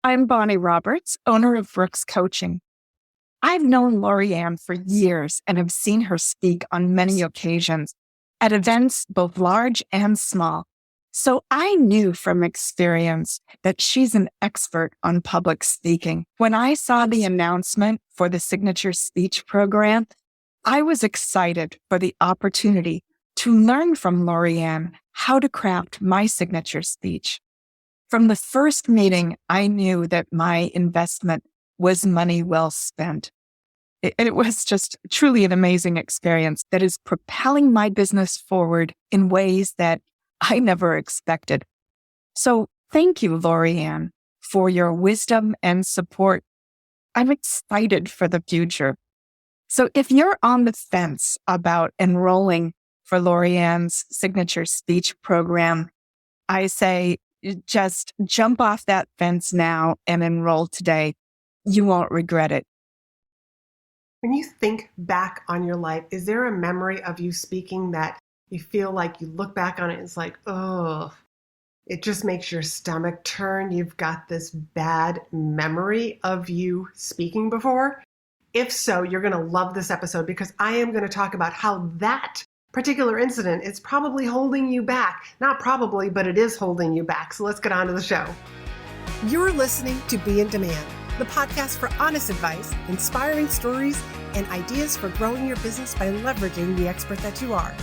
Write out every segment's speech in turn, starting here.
I'm Bonnie Roberts, owner of Brooks Coaching. I've known Laurie-Ann for years and have seen her speak on many occasions at events both large and small. So I knew from experience that she's an expert on public speaking. When I saw the announcement for the Signature Speech Program, I was excited for the opportunity to learn from Laurie-Ann how to craft my signature speech. From the first meeting, I knew that my investment was money well spent. It was just truly an amazing experience that is propelling my business forward in ways that I never expected. So thank you, Laurie-Ann, for your wisdom and support. I'm excited for the future. So if you're on the fence about enrolling for Laurie-Ann's signature speech program, I say just jump off that fence now and enroll today. You won't regret it. When you think back on your life, is there a memory of you speaking that you feel like you look back on it and it's like, oh, it just makes your stomach turn? You've got this bad memory of you speaking before? If so, you're going to love this episode because I am going to talk about how that particular incident is probably holding you back. Not probably, but it is holding you back. So let's get on to the show. You're listening to Be in Demand, the podcast for honest advice, inspiring stories, and ideas for growing your business by leveraging the expert that you are.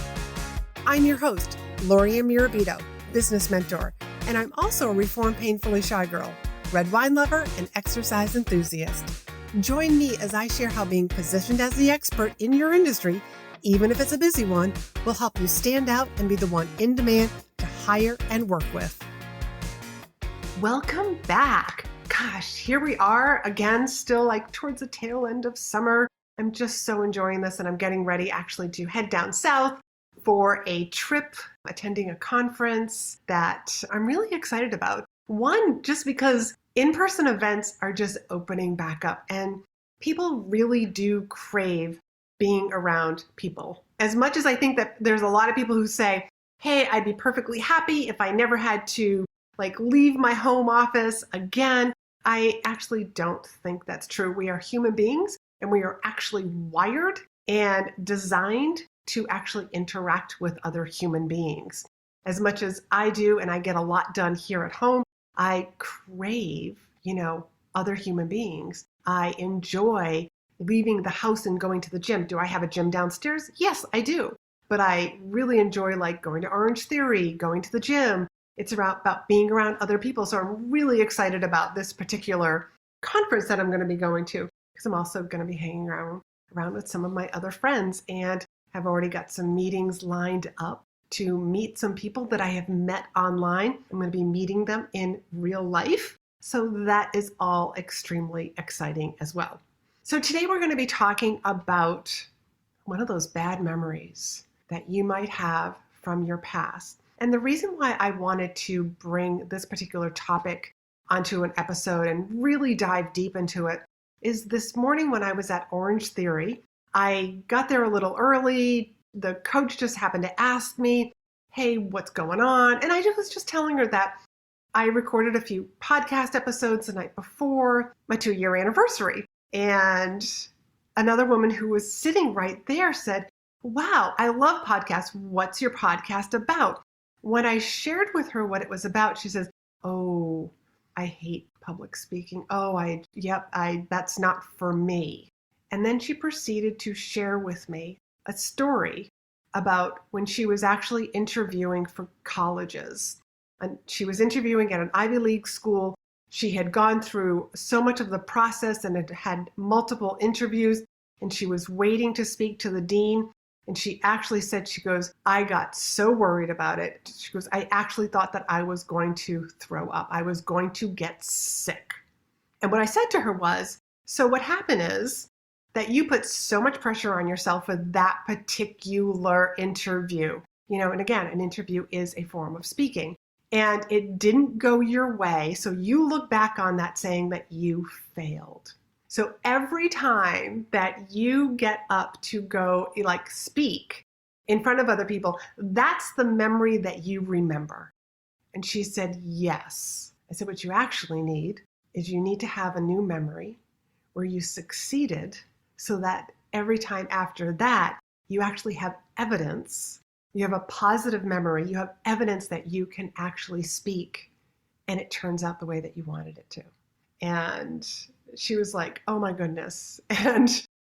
I'm your host, Laurie-Ann Mirabito, business mentor, and I'm also a reformed painfully shy girl, red wine lover, and exercise enthusiast. Join me as I share how being positioned as the expert in your industry, even if it's a busy one, will help you stand out and be the one in demand to hire and work with. Welcome back. Gosh, here we are again, still like towards the tail end of summer. I'm just so enjoying this, and I'm getting ready actually to head down south for a trip, attending a conference that I'm really excited about. One, just because in-person events are just opening back up, and people really do crave being around people. As much as I think that there's a lot of people who say, hey, I'd be perfectly happy if I never had to leave my home office again. I actually don't think that's true. We are human beings, and we are actually wired and designed to actually interact with other human beings. As much as I do, and I get a lot done here at home, I crave, other human beings. I enjoy leaving the house and going to the gym. Do I have a gym downstairs? Yes, I do. But I really enjoy going to Orange Theory, going to the gym. It's about being around other people. So I'm really excited about this particular conference that I'm going to be going to, because I'm also going to be hanging around with some of my other friends, and have already got some meetings lined up to meet some people that I have met online. I'm going to be meeting them in real life. So that is all extremely exciting as well. So today we're going to be talking about one of those bad memories that you might have from your past. And the reason why I wanted to bring this particular topic onto an episode and really dive deep into it is this morning when I was at Orange Theory. I got there a little early. The coach just happened to ask me, hey, what's going on? And I was just telling her that I recorded a few podcast episodes the night before my 2-year anniversary. And another woman who was sitting right there said, wow, I love podcasts. What's your podcast about? When I shared with her what it was about, she says, oh, I hate public speaking. Oh, that's not for me. And then she proceeded to share with me a story about when she was actually interviewing for colleges. And she was interviewing at an Ivy League school. She had gone through so much of the process and had multiple interviews, and she was waiting to speak to the dean. And she actually said, she goes, I got so worried about it. She goes, I actually thought that I was going to throw up. I was going to get sick. And what I said to her was, so what happened is that you put so much pressure on yourself with that particular interview. And again, an interview is a form of speaking. And it didn't go your way. So you look back on that saying that you failed. So every time that you get up to go speak in front of other people, that's the memory that you remember. And she said, yes. I said, what you actually need is you need to have a new memory where you succeeded so that every time after that, you actually have evidence. You have a positive memory. You have evidence that you can actually speak and it turns out the way that you wanted it to. And she was like, oh my goodness. And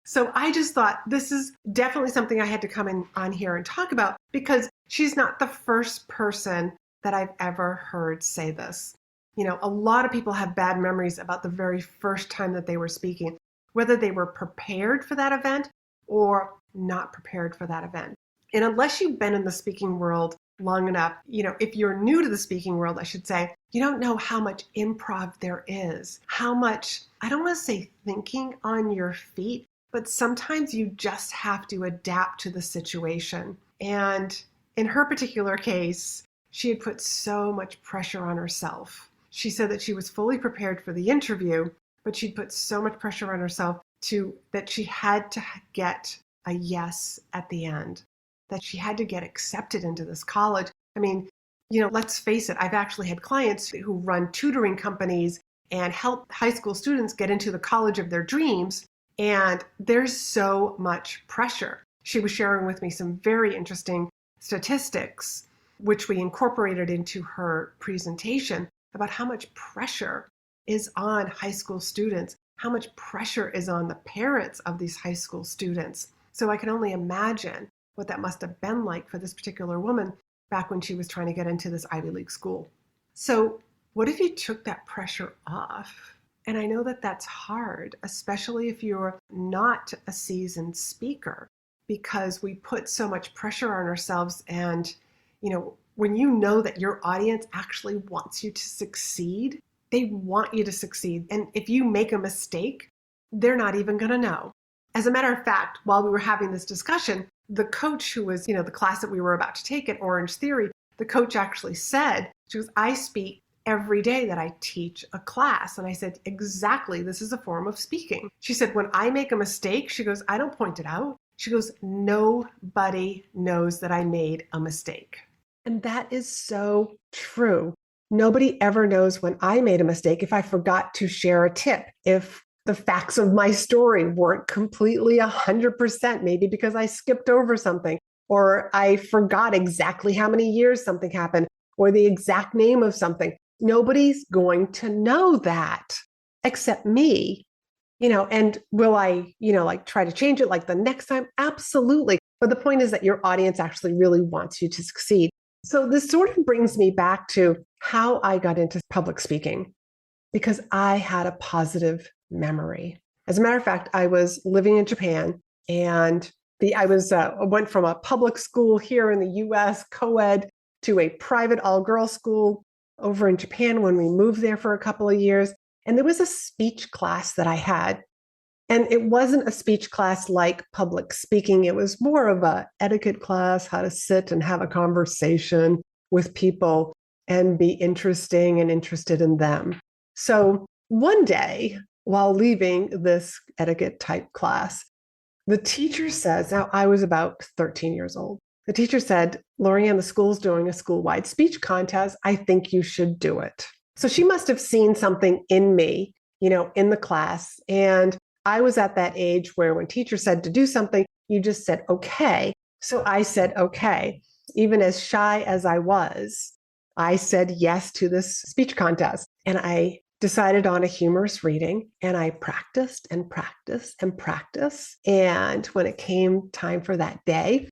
so I just thought this is definitely something I had to come in on here and talk about because she's not the first person that I've ever heard say this. You know, a lot of people have bad memories about the very first time that they were speaking, whether they were prepared for that event or not prepared for that event. And unless you've been in the speaking world long enough, you know, if you're new to the speaking world, I should say, you don't know how much improv there is, how much, I don't want to say thinking on your feet, but sometimes you just have to adapt to the situation. And in her particular case, she had put so much pressure on herself. She said that she was fully prepared for the interview, but she'd put so much pressure on herself that she had to get a yes at the end, that she had to get accepted into this college. I mean, you know, let's face it, I've actually had clients who run tutoring companies and help high school students get into the college of their dreams, and there's so much pressure. She was sharing with me some very interesting statistics, which we incorporated into her presentation, about how much pressure is on high school students, how much pressure is on the parents of these high school students. So I can only imagine what that must have been like for this particular woman back when she was trying to get into this Ivy League school. So what if you took that pressure off? And I know that that's hard, especially if you're not a seasoned speaker, because we put so much pressure on ourselves. And, you know, when you know that your audience actually wants you to succeed, they want you to succeed. And if you make a mistake, they're not even going to know. As a matter of fact, while we were having this discussion, the coach who was, you know, the class that we were about to take at Orange Theory, the coach actually said, she goes, I speak every day that I teach a class. And I said, exactly, this is a form of speaking. She said, when I make a mistake, she goes, I don't point it out. She goes, nobody knows that I made a mistake. And that is so true. Nobody ever knows when I made a mistake, if I forgot to share a tip, if the facts of my story weren't completely 100%, maybe because I skipped over something, or I forgot exactly how many years something happened, or the exact name of something. Nobody's going to know that except me, you know, and will I, you know, like try to change it like the next time? Absolutely. But the point is that your audience actually really wants you to succeed. So this sort of brings me back to how I got into public speaking, because I had a positive memory. As a matter of fact, I was living in Japan, and I went from a public school here in the US, co-ed, to a private all-girls school over in Japan when we moved there for a couple of years. And there was a speech class that I had. And it wasn't a speech class like public speaking. It was more of a etiquette class, how to sit and have a conversation with people and be interesting and interested in them. So one day, while leaving this etiquette type class, the teacher says, now I was about 13 years old. The teacher said, Laurie-Ann, the school's doing a school-wide speech contest. I think you should do it. So she must have seen something in me, you know, in the class. And I was at that age where when teacher said to do something, you just said, okay. So I said, okay. Even as shy as I said yes to this speech contest. And I decided on a humorous reading, and I practiced and practiced and practiced. And when it came time for that day,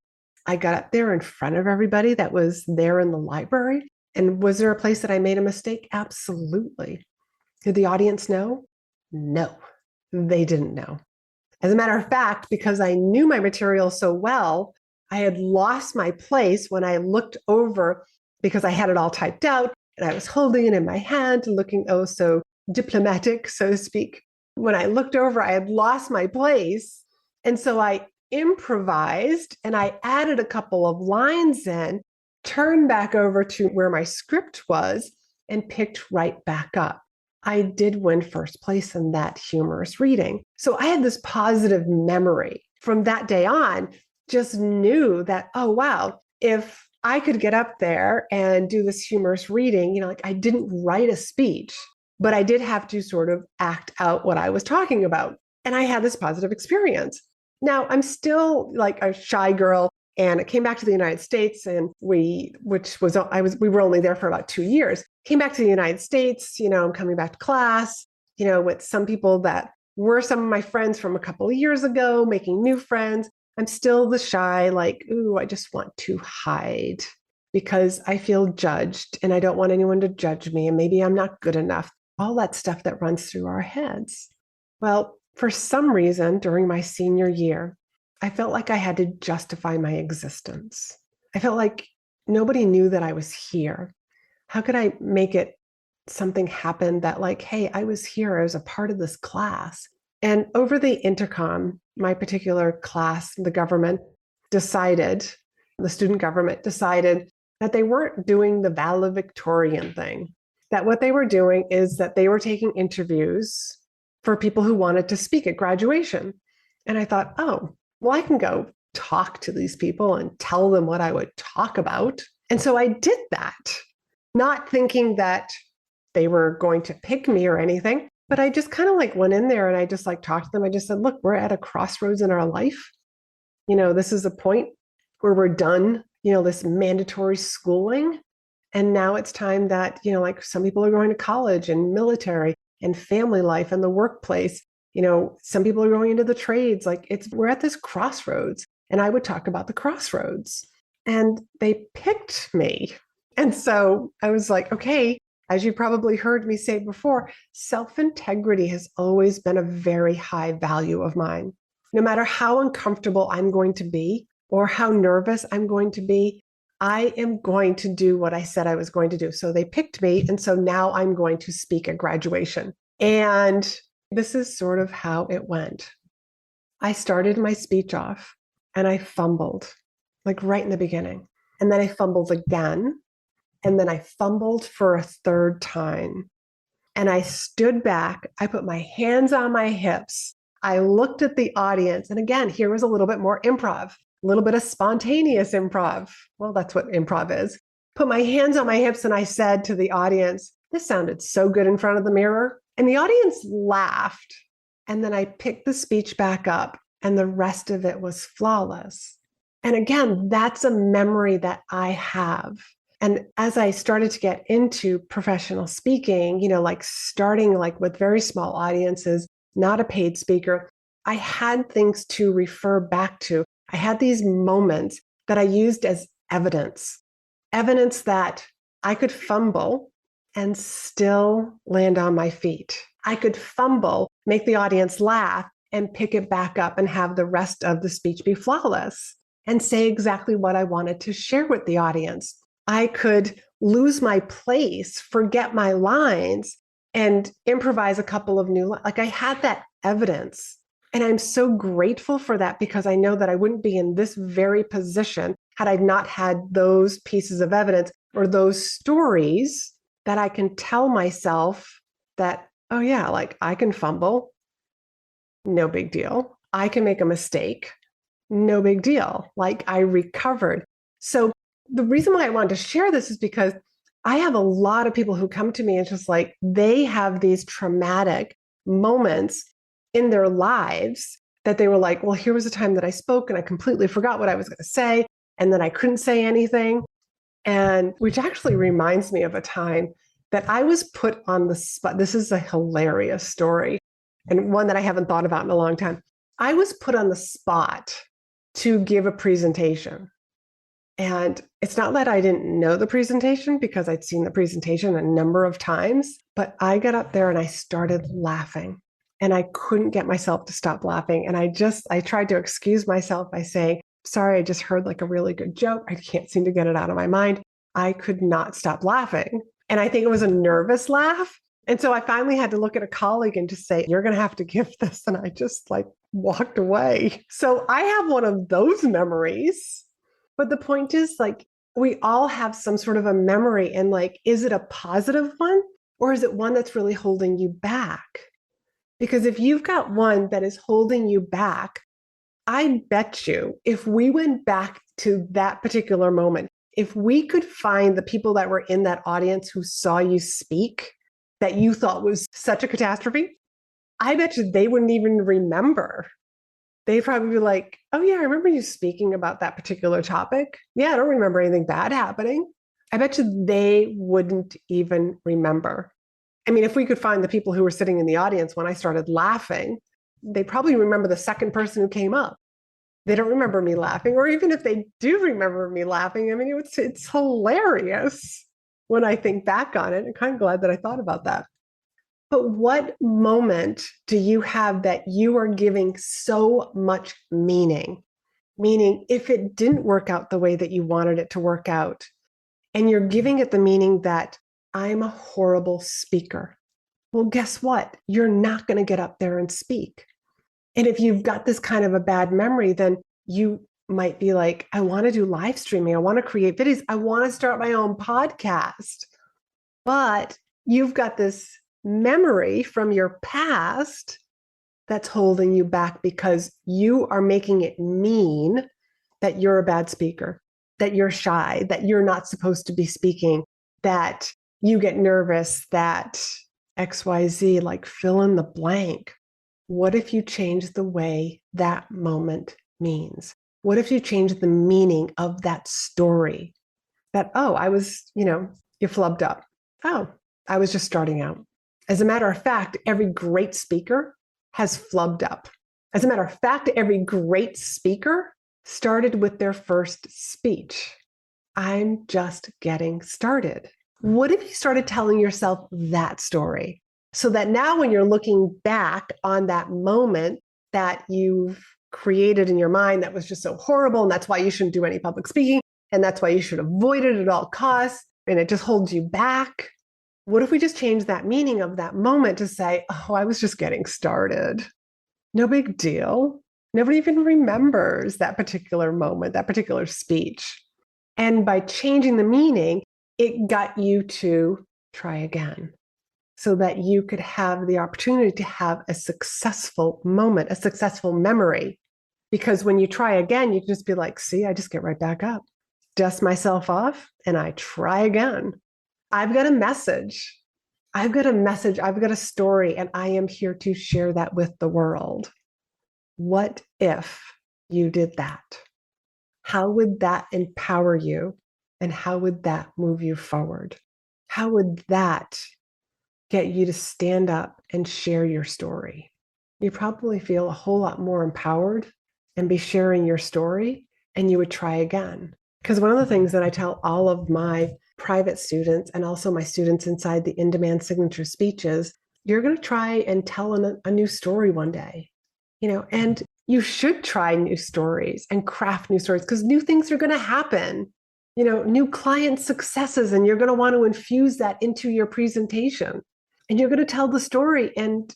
I got up there in front of everybody that was there in the library. And was there a place that I made a mistake? Absolutely. Did the audience know? No, they didn't know. As a matter of fact, because I knew my material so well, I had lost my place when I looked over, because I had it all typed out and I was holding it in my hand, looking oh so diplomatic, so to speak. When I looked over, I had lost my place. And so I improvised and I added a couple of lines in, turned back over to where my script was, and picked right back up. I did win first place in that humorous reading. So I had this positive memory from that day on, just knew that, oh, wow, if I could get up there and do this humorous reading, you know, like I didn't write a speech. but I did have to sort of act out what I was talking about. And I had this positive experience. Now I'm still like a shy girl. And I came back to the United States and we were only there for about 2 years. Came back to the United States, I'm coming back to class, with some people that were some of my friends from a couple of years ago, making new friends. I'm still the shy, like, ooh, I just want to hide because I feel judged and I don't want anyone to judge me. And maybe I'm not good enough. All that stuff that runs through our heads. Well, for some reason during my senior year, I felt like I had to justify my existence. I felt like nobody knew that I was here. How could I make it something happen that like, hey, I was here, I was a part of this class. And over the intercom, my particular class, the student government decided that they weren't doing the valedictorian thing, that what they were doing is that they were taking interviews for people who wanted to speak at graduation. And I thought, oh, well, I can go talk to these people and tell them what I would talk about. And so I did that, not thinking that they were going to pick me or anything, but I just kind of like went in there and I just like talked to them. I just said, look, we're at a crossroads in our life. This is a point where we're done, this mandatory schooling. And now it's time that, like some people are going to college and military and family life and the workplace. Some people are going into the trades. We're at this crossroads. And I would talk about the crossroads. And they picked me. And so I was like, okay, as you probably heard me say before, self-integrity has always been a very high value of mine. No matter how uncomfortable I'm going to be or how nervous I'm going to be, I am going to do what I said I was going to do. So they picked me. And so now I'm going to speak at graduation. And this is sort of how it went. I started my speech off and I fumbled, like right in the beginning. And then I fumbled again. And then I fumbled for a third time. And I stood back. I put my hands on my hips. I looked at the audience. And again, here was a little bit more improv, a little bit of spontaneous improv. Well, that's what improv is. Put my hands on my hips and I said to the audience, this sounded so good in front of the mirror. And the audience laughed. And then I picked the speech back up and the rest of it was flawless. And again, that's a memory that I have. And as I started to get into professional speaking, like starting like with very small audiences, not a paid speaker, I had things to refer back to. I had these moments that I used as evidence that I could fumble and still land on my feet. I could fumble, make the audience laugh, and pick it back up and have the rest of the speech be flawless and say exactly what I wanted to share with the audience. I could lose my place, forget my lines, and improvise a couple of new lines. Like I had that evidence. And I'm so grateful for that because I know that I wouldn't be in this very position had I not had those pieces of evidence or those stories that I can tell myself that, oh yeah, like I can fumble, no big deal. I can make a mistake, no big deal. Like I recovered. So the reason why I wanted to share this is because I have a lot of people who come to me and just like, they have these traumatic moments in their lives that they were like, well, here was a time that I spoke and I completely forgot what I was going to say. And then I couldn't say anything. And which actually reminds me of a time that I was put on the spot. This is a hilarious story and one that I haven't thought about in a long time. I was put on the spot to give a presentation. And it's not that I didn't know the presentation because I'd seen the presentation a number of times, but I got up there and I started laughing and I couldn't get myself to stop laughing. And I tried to excuse myself by saying, sorry, I just heard like a really good joke. I can't seem to get it out of my mind. I could not stop laughing. And I think it was a nervous laugh. And so I finally had to look at a colleague and just say, you're going to have to give this. And I just like walked away. So I have one of those memories. But the point is like, we all have some sort of a memory and like, is it a positive one or is it one that's really holding you back? Because if you've got one that is holding you back, I bet you if we went back to that particular moment, if we could find the people that were in that audience who saw you speak that you thought was such a catastrophe, I bet you they wouldn't even remember. They'd probably be like, oh, yeah, I remember you speaking about that particular topic. Yeah, I don't remember anything bad happening. I bet you they wouldn't even remember. I mean, if we could find the people who were sitting in the audience when I started laughing, they probably remember the second person who came up. They don't remember me laughing, or even if they do remember me laughing, I mean, it's hilarious when I think back on it. I'm kind of glad that I thought about that. But what moment do you have that you are giving so much meaning? Meaning, if it didn't work out the way that you wanted it to work out, and you're giving it the meaning that I'm a horrible speaker. Well, guess what? You're not going to get up there and speak. And if you've got this kind of a bad memory, then you might be like, I want to do live streaming. I want to create videos. I want to start my own podcast. But you've got this memory from your past that's holding you back because you are making it mean that you're a bad speaker, that you're shy, that you're not supposed to be speaking, that you get nervous, that XYZ, like fill in the blank. What if you change the way that moment means? What if you change the meaning of that story? That, oh, I was, you flubbed up. Oh, I was just starting out. As a matter of fact, every great speaker has flubbed up. As a matter of fact, every great speaker started with their first speech. I'm just getting started. What if you started telling yourself that story? So that now when you're looking back on that moment that you've created in your mind that was just so horrible, and that's why you shouldn't do any public speaking, and that's why you should avoid it at all costs, and it just holds you back. What if we just change that meaning of that moment to say, oh, I was just getting started. No big deal. Nobody even remembers that particular moment, that particular speech. And by changing the meaning, it got you to try again so that you could have the opportunity to have a successful moment, a successful memory. Because when you try again, you can just be like, see, I just get right back up, dust myself off, and I try again. I've got a message. I've got a story, and I am here to share that with the world. What if you did that? How would that empower you? And how would that move you forward? How would that get you to stand up and share your story? You probably feel a whole lot more empowered and be sharing your story, and you would try again. Because one of the things that I tell all of my private students and also my students inside the in-demand signature speeches, you're going to try and tell a new story one day, and you should try new stories and craft new stories because new things are going to happen, new client successes, and you're going to want to infuse that into your presentation. And you're going to tell the story and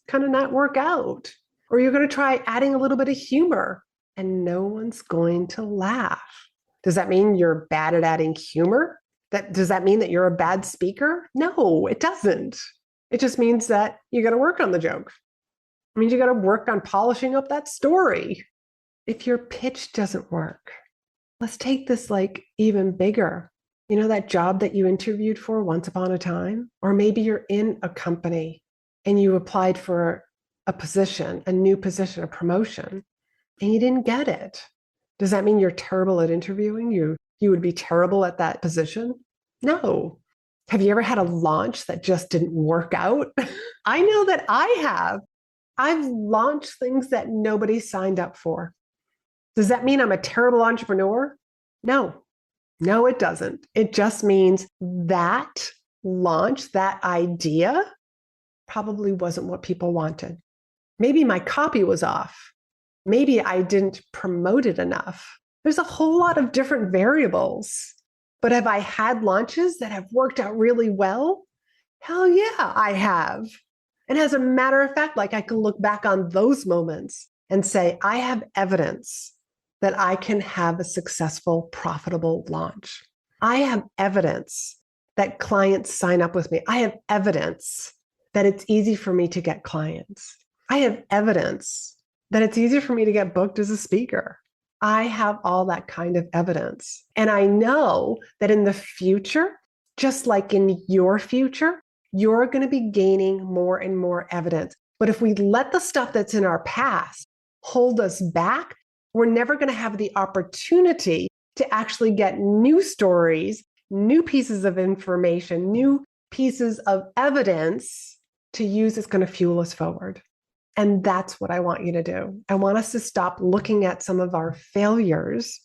kind of not work out, or you're going to try adding a little bit of humor and no one's going to laugh. Does that mean you're bad at adding humor? Does that mean that you're a bad speaker? No, it doesn't. It just means that you got to work on the joke. It means you got to work on polishing up that story. If your pitch doesn't work, let's take this like even bigger. That job that you interviewed for once upon a time, or maybe you're in a company and you applied for a position, a new position, a promotion, and you didn't get it. Does that mean you're terrible at interviewing? You would be terrible at that position? No. Have you ever had a launch that just didn't work out? I know that I have. I've launched things that nobody signed up for. Does that mean I'm a terrible entrepreneur? No, it doesn't. It just means that launch, that idea probably wasn't what people wanted. Maybe my copy was off. Maybe I didn't promote it enough. There's a whole lot of different variables. But have I had launches that have worked out really well? Hell yeah, I have. And as a matter of fact, like I can look back on those moments and say, I have evidence that I can have a successful, profitable launch. I have evidence that clients sign up with me. I have evidence that it's easy for me to get clients. I have evidence that it's easier for me to get booked as a speaker. I have all that kind of evidence. And I know that in the future, just like in your future, you're going to be gaining more and more evidence. But if we let the stuff that's in our past hold us back, we're never going to have the opportunity to actually get new stories, new pieces of information, new pieces of evidence to use that's going to fuel us forward. And that's what I want you to do. I want us to stop looking at some of our failures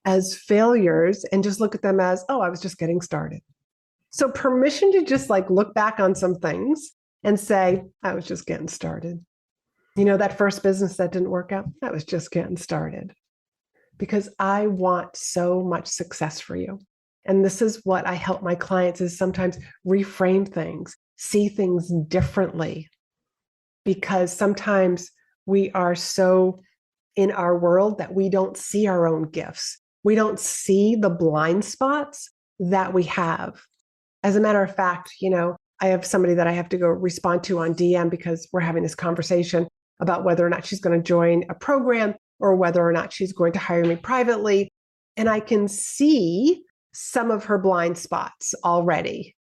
as failures and just look at them as, oh, I was just getting started. So permission to just like look back on some things and say, I was just getting started. You know, that first business that didn't work out, I was just getting started. Because I want so much success for you. And this is what I help my clients is sometimes reframe things, see things differently. Because sometimes we are so in our world that we don't see our own gifts. We don't see the blind spots that we have. As a matter of fact, you know, I have somebody that I have to go respond to on DM because we're having this conversation about whether or not she's going to join a program or whether or not she's going to hire me privately. And I can see some of her blind spots already.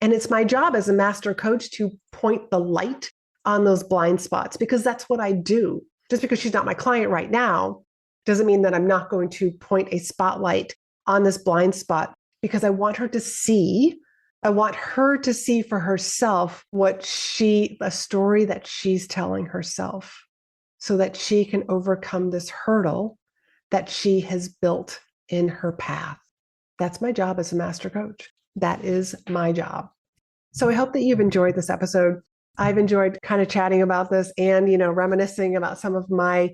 And it's my job as a master coach to point the light on those blind spots because that's what I do. Just because she's not my client right now doesn't mean that I'm not going to point a spotlight on this blind spot because I want her to see. I want her to see for herself a story that she's telling herself so that she can overcome this hurdle that she has built in her path. That's my job as a master coach. That is my job. So I hope that you've enjoyed this episode. I've enjoyed kind of chatting about this and, you know, reminiscing about some of my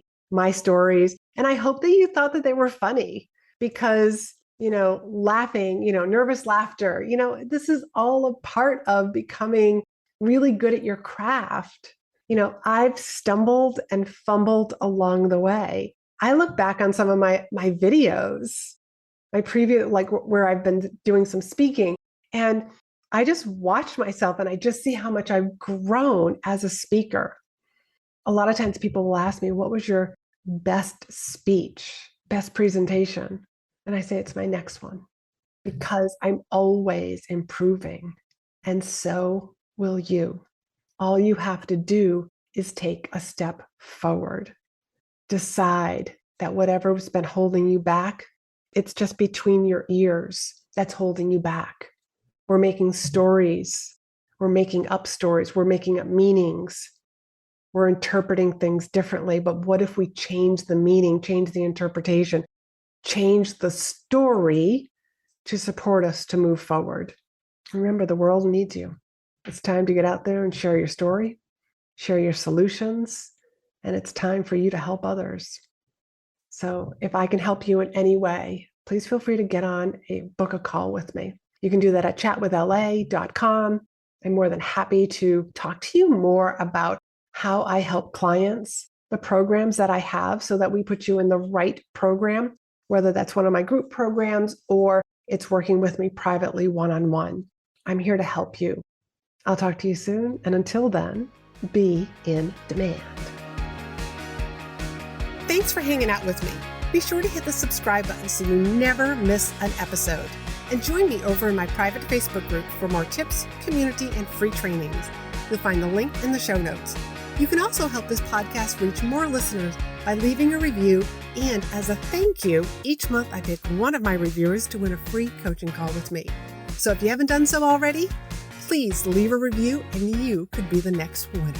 stories. And I hope that you thought that they were funny because, you know, laughing, you know, nervous laughter, you know, this is all a part of becoming really good at your craft. You know, I've stumbled and fumbled along the way. I look back on some of my videos, my previous, like where I've been doing some speaking, and I just watch myself and I just see how much I've grown as a speaker. A lot of times people will ask me, what was your best speech, best presentation? And I say, it's my next one because I'm always improving. And so will you. All you have to do is take a step forward. Decide that whatever's been holding you back, it's just between your ears that's holding you back. We're making stories. We're making up stories. We're making up meanings. We're interpreting things differently. But what if we change the meaning, change the interpretation, change the story to support us to move forward? Remember, the world needs you. It's time to get out there and share your story, share your solutions, and it's time for you to help others. So if I can help you in any way, please feel free to book a call with me. You can do that at chatwithla.com. I'm more than happy to talk to you more about how I help clients, the programs that I have so that we put you in the right program, whether that's one of my group programs or it's working with me privately one-on-one. I'm here to help you. I'll talk to you soon. And until then, be in demand. Thanks for hanging out with me. Be sure to hit the subscribe button so you never miss an episode. And join me over in my private Facebook group for more tips, community, and free trainings. You'll find the link in the show notes. You can also help this podcast reach more listeners by leaving a review. And as a thank you, each month I pick one of my reviewers to win a free coaching call with me. So if you haven't done so already, please leave a review and you could be the next winner.